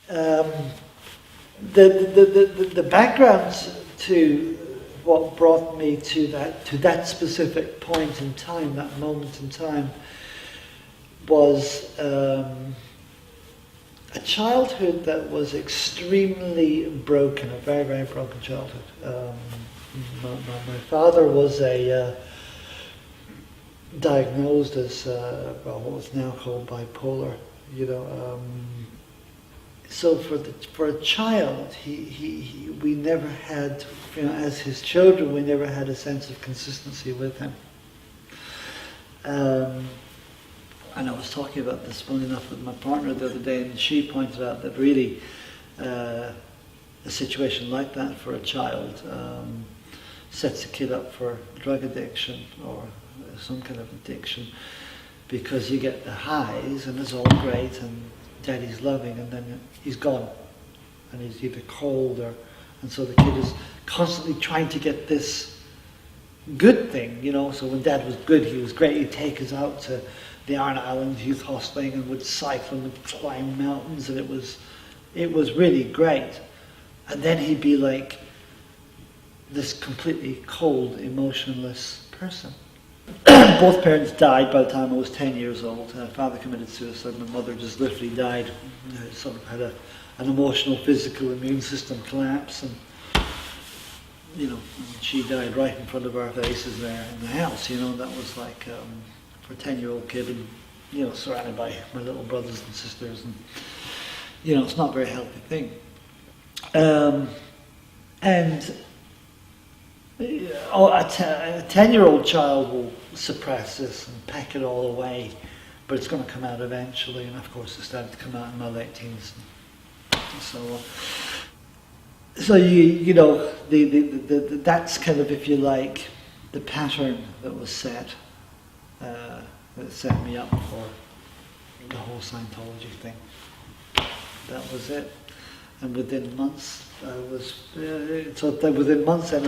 The background to what brought me to that specific point in time, that moment in time, was a childhood that was extremely broken, a very, very broken childhood. My father was diagnosed as what was now called bipolar. So for a child, we never had, as his children, we never had a sense of consistency with him. And I was talking about this, funny enough, with my partner the other day, and she pointed out that really a situation like that for a child sets a kid up for drug addiction or some kind of addiction, because you get the highs and it's all great and daddy's loving, and then he's gone and he's either cold and so the kid is constantly trying to get this good thing, so when dad was good, he was great, he'd take us out to the Iron Islands Youth Hosting and would cycle and would climb mountains, and it was really great. And then he'd be like this completely cold, emotionless person. Both parents died by the time I was 10 years old. Father committed suicide, my mother just literally died. Sort of had an emotional, physical, immune system collapse, and she died right in front of our faces there in the house. That was like for a 10-year-old kid, and surrounded by my little brothers and sisters, and it's not a very healthy thing. And a 10-year-old child will suppress this and pack it all away, but it's going to come out eventually. And of course, it started to come out in my late teens, and so on. So that's kind of, if you like, the pattern that was set, that set me up for the whole Scientology thing. That was it. And within months, within months then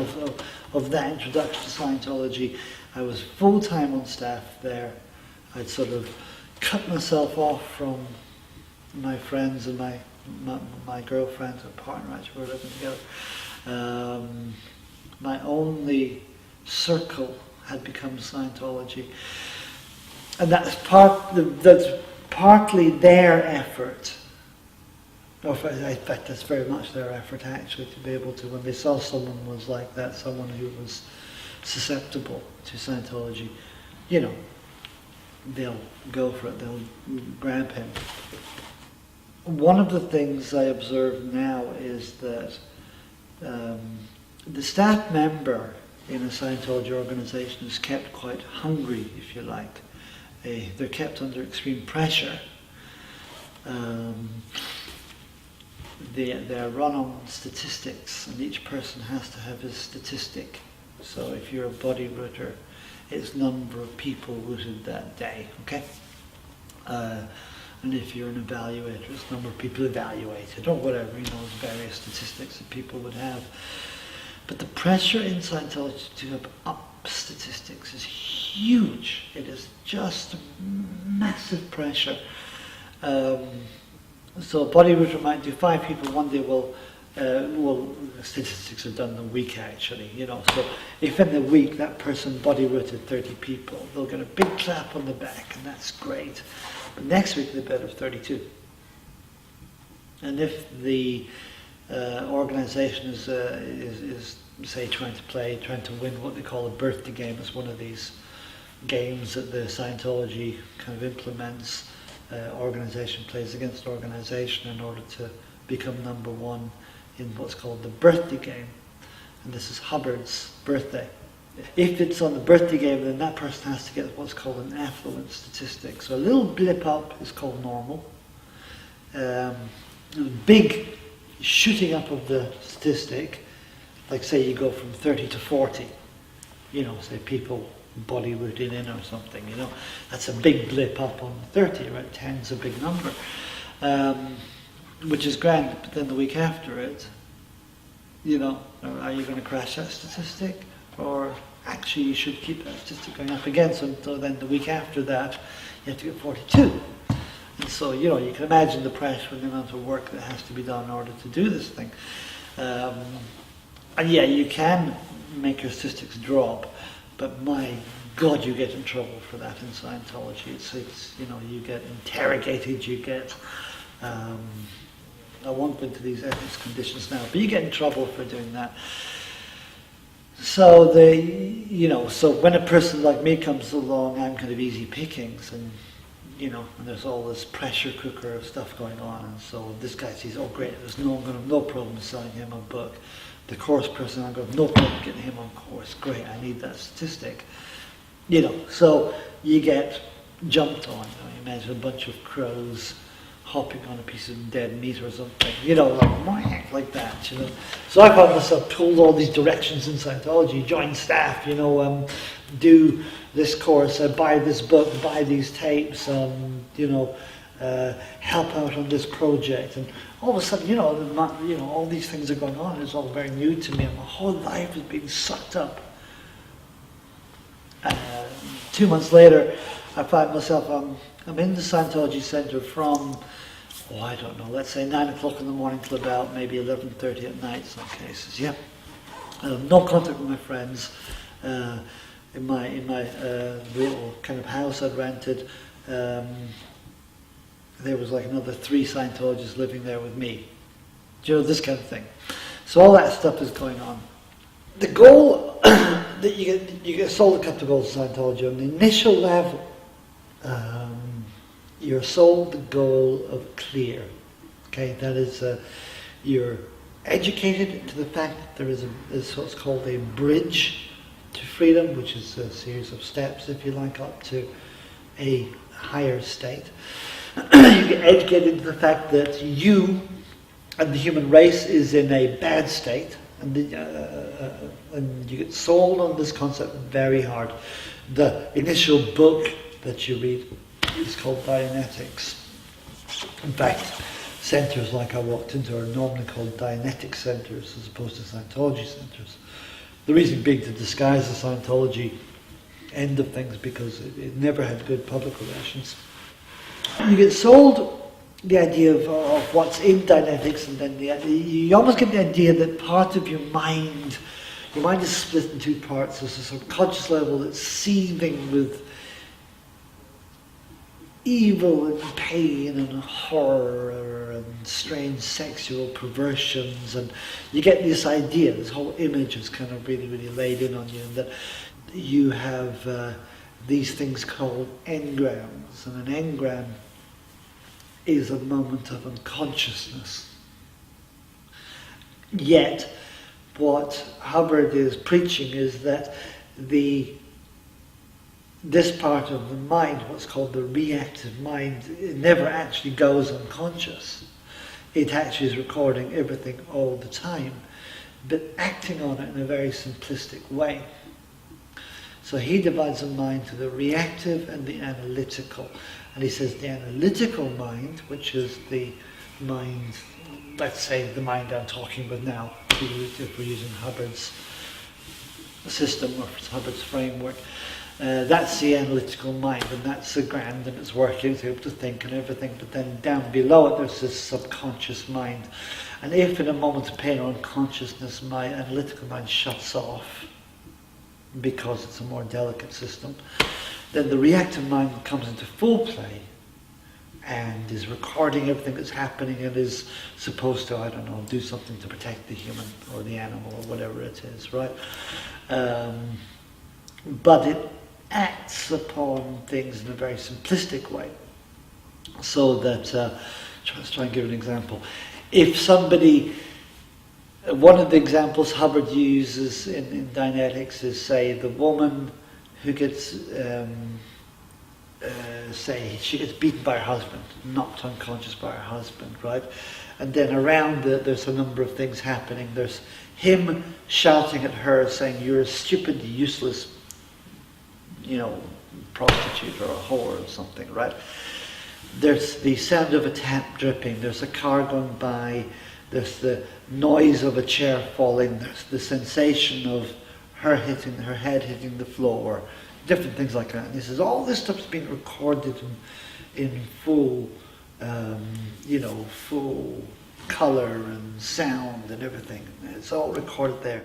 of that introduction to Scientology, I was full-time on staff there. I'd sort of cut myself off from my friends and my girlfriend or partner, actually, we were living together. My only circle had become Scientology. And that's partly their effort. In fact, that's very much their effort, actually, to be able to, when they saw someone was like that, someone who was susceptible to Scientology, they'll go for it, they'll grab him. One of the things I observe now is that the staff member in a Scientology organization is kept quite hungry, if you like. They're kept under extreme pressure. They're run on statistics, and each person has to have his statistic. So if you're a body rooter, it's number of people rooted that day, okay? And if you're an evaluator, it's number of people evaluated, or whatever, those various statistics that people would have. But the pressure in Scientology to have up statistics is huge. It is just massive pressure. So a body rooter might do 5 people one day. Statistics are done in a week, actually. So if in the week that person body rooted 30 people, they'll get a big clap on the back, and that's great. But next week they bet of 32. And if the organization is say trying to win what they call a birthday game, it's one of these games that the Scientology kind of implements. Organization plays against organization in order to become number one in what's called the birthday game. And this is Hubbard's birthday. If it's on the birthday game, then that person has to get what's called an affluent statistic. So a little blip up is called normal. Big shooting up of the statistic, like say you go from 30 to 40, say people body rooted in or something, that's a big blip up on 30, right? 10's a big number, which is grand. But then the week after it, are you going to crash that statistic, or actually you should keep that statistic going up again? So then the week after that, you have to get 42, and So, you know, you can imagine the pressure and the amount of work that has to be done in order to do this thing. And yeah, you can make your statistics drop, but my God, you get in trouble for that in Scientology. It's you know, you get interrogated, you get, I won't go into these ethics conditions now, but you get in trouble for doing that. So so when a person like me comes along, I'm kind of easy pickings, and you know, and there's all this pressure cooker of stuff going on, and so this guy sees, oh great, there's I'm going to have no problem selling him a book. The course person, I'm going to have no problem getting him on course. Great, I need that statistic. You know, so you get jumped on. You imagine a bunch of crows hopping on a piece of dead meat or something, you know, like that, you know. So I found myself told all these directions in Scientology: join staff, you know, do this course, buy this book, buy these tapes, you know, help out on this project. And all of a sudden, you know, all these things are going on. It's all very new to me, and my whole life is being sucked up. 2 months later, I find myself, I'm in the Scientology Center from, I don't know, let's say 9 o'clock in the morning till about maybe 11:30 at night, in some cases, yeah. No contact with my friends. In my little kind of house I'd rented, there was like another 3 Scientologists living there with me. You know, this kind of thing. So all that stuff is going on. The goal that you get sold a couple of goals in Scientology. On the initial level, you're sold the goal of clear. Okay, that is, you're educated into the fact that there is what's called a bridge to freedom, which is a series of steps, if you like, up to a higher state. You get educated into the fact that you and the human race is in a bad state, and you get sold on this concept very hard. The initial book that you read is called Dianetics. In fact, centres like I walked into are normally called Dianetic centres as opposed to Scientology centres. The reason being to disguise the Scientology end of things, because it never had good public relations. You get sold the idea of what's in Dianetics, and then you almost get the idea that part of your mind is split in 2 parts. There's a subconscious level that's seething with evil and pain and horror and strange sexual perversions, and you get this idea, this whole image is kind of really, really laid in on you, that you have these things called engrams, and an engram is a moment of unconsciousness. Yet, what Hubbard is preaching is that this part of the mind, what's called the reactive mind, it never actually goes unconscious. It actually is recording everything all the time, but acting on it in a very simplistic way. So he divides the mind to the reactive and the analytical. And he says the analytical mind, which is the mind, let's say the mind I'm talking with now, if we're using Hubbard's system or Hubbard's framework, that's the analytical mind, and that's the grand, and it's working, it's able to think and everything, but then down below it there's this subconscious mind. And if in a moment of pain or unconsciousness my analytical mind shuts off, because it's a more delicate system, then the reactive mind comes into full play and is recording everything that's happening and is supposed to, I don't know, do something to protect the human or the animal or whatever it is, right? But it acts upon things in a very simplistic way. So that, let's try and give an example. If somebody, one of the examples Hubbard uses in Dianetics is, say, the woman who gets, say, she gets beaten by her husband, knocked unconscious by her husband, right? And then around it, there's a number of things happening. There's him shouting at her, saying, "You're a stupid, useless, prostitute or a whore or something," right? There's the sound of a tap dripping. There's a car going by. There's the noise of a chair falling. There's the sensation of her head hitting the floor. Different things like that. And he says all this stuff's been recorded in full you know, full color and sound and everything. It's all recorded there.